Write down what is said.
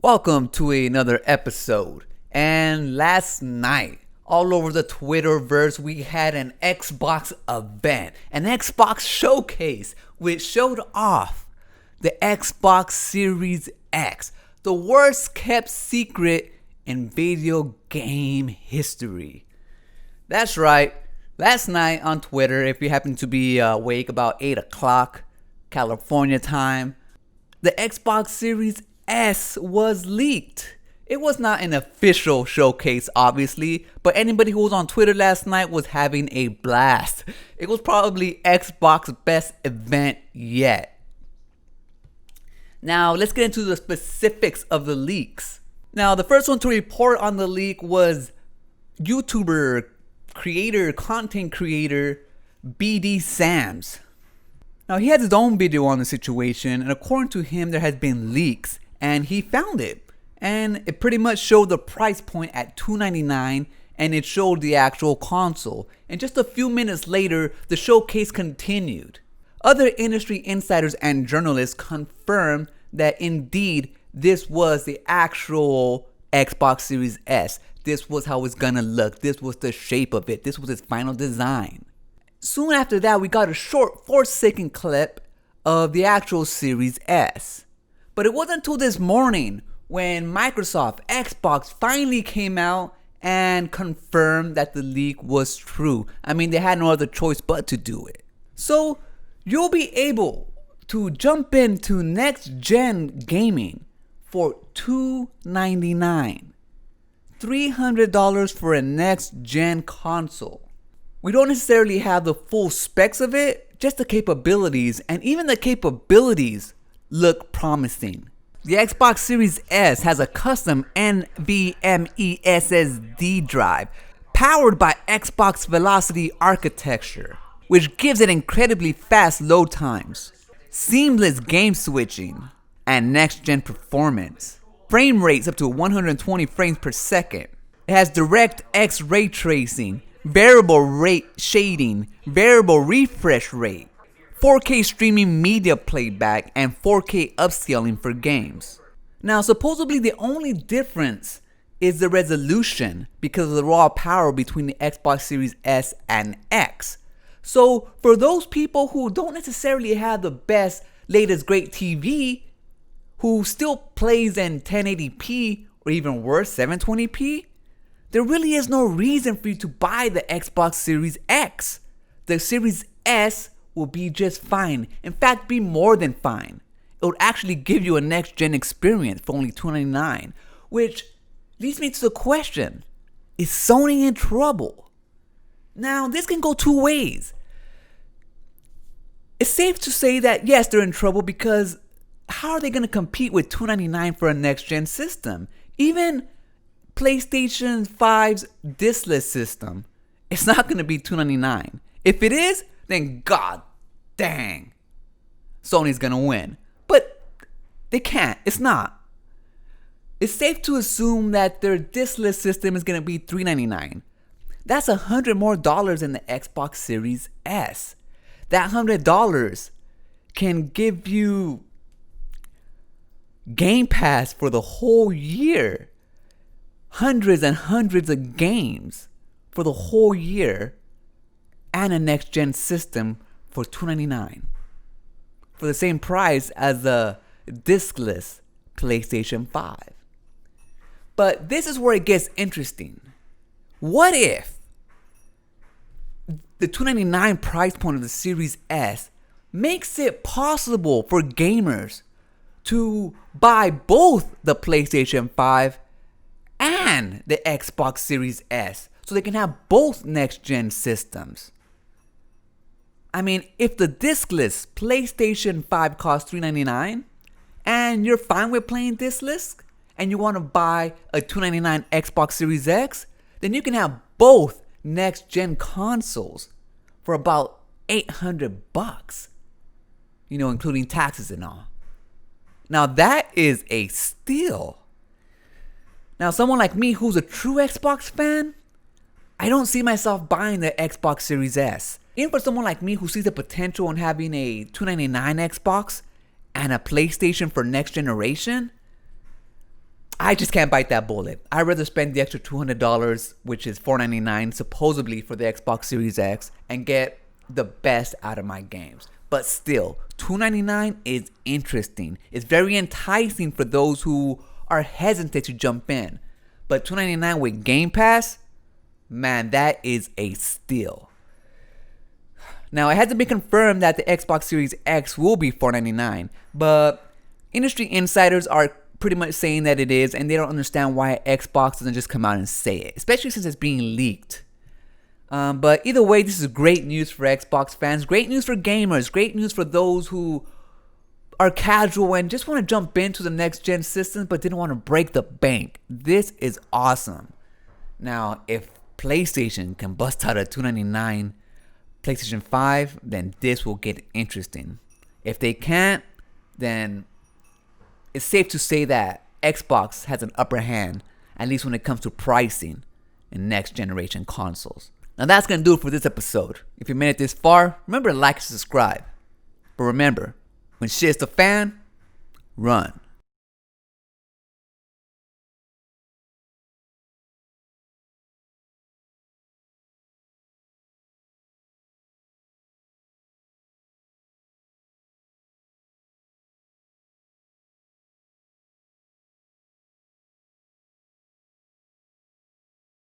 Welcome to another episode. And last night, all over the Twitterverse, we had an Xbox event, an Xbox showcase, which showed off the Xbox Series X, the worst kept secret in video game history. That's right. Last night on Twitter, if you happen to be awake about 8 o'clock California time, the Xbox Series S was leaked. It was not an official showcase, obviously, but anybody who was on Twitter last night was having a blast. It was probably Xbox's best event yet. Now, let's get into the specifics of the leaks. Now, the first one to report on the leak was YouTuber, content creator, BD Sams. Now, he had his own video on the situation, and according to him, there has been leaks, and he found it. And it pretty much showed the price point at $299, and it showed the actual console. And just a few minutes later, the showcase continued. Other industry insiders and journalists confirmed that indeed this was the actual Xbox Series S. This was how it's gonna look. This was the shape of it. This was its final design. Soon after that, we got a short 4-second clip of the actual Series S. But it wasn't until this morning when Microsoft, Xbox finally came out and confirmed that the leak was true. I mean, they had no other choice but to do it. So you'll be able to jump into next-gen gaming for $299. $300 for a next-gen console. We don't necessarily have the full specs of it, just the capabilities, and even the capabilities look promising. The Xbox Series S has a custom NVMe SSD drive powered by Xbox Velocity architecture, which gives it incredibly fast load times, seamless game switching, and next-gen performance. Frame rates up to 120 frames per second. It has DirectX ray tracing, variable rate shading, variable refresh rate, 4K streaming media playback, and 4K upscaling for games. Now, supposedly the only difference is the resolution because of the raw power between the Xbox Series S and X. So for those people who don't necessarily have the best, latest great TV, who still plays in 1080p or even worse 720p, there really is no reason for you to buy the Xbox Series X. The Series S will be just fine. In fact, be more than fine. It would actually give you a next-gen experience for only $299, which leads me to the question, is Sony in trouble? Now, this can go two ways. It's safe to say that yes, they're in trouble because how are they going to compete with $299 for a next-gen system? Even PlayStation 5's diskless system, it's not going to be $299. If it is, then god dang, Sony's going to win. But they can't. It's not. It's safe to assume that their diskless system is going to be $399. That's $100 more in the Xbox Series S. That $100 can give you Game Pass for the whole year. Hundreds and hundreds of games for the whole year. And a next-gen system for $299. For the same price as the diskless PlayStation 5. But this is where it gets interesting. What if the $299 price point of the Series S makes it possible for gamers to buy both the PlayStation 5 and the Xbox Series S so they can have both next-gen systems? I mean, if the diskless PlayStation 5 costs $399 and you're fine with playing diskless and you want to buy a $299 Xbox Series X, then you can have both next-gen consoles for about $800, including taxes and all. Now that is a steal. Now someone like me who's a true Xbox fan, I don't see myself buying the Xbox Series S. Even for someone like me who sees the potential in having a $299 Xbox and a PlayStation for next generation, I just can't bite that bullet. I'd rather spend the extra $200, which is $499 supposedly for the Xbox Series X, and get the best out of my games. But still, $299 is interesting. It's very enticing for those who are hesitant to jump in. But $299 with Game Pass, man, that is a steal. Now, it hasn't been confirmed that the Xbox Series X will be $499, but industry insiders are pretty much saying that it is, and they don't understand why Xbox doesn't just come out and say it, especially since it's being leaked. But either way, this is great news for Xbox fans, great news for gamers, great news for those who are casual and just want to jump into the next gen systems but didn't want to break the bank. This is awesome. Now, if PlayStation can bust out a $299 PlayStation 5, then this will get interesting. If they can't, then it's safe to say that Xbox has an upper hand, at least when it comes to pricing in next generation consoles. Now that's going to do it for this episode. If you made it this far, remember to like and subscribe. But remember, when shit's the fan, run.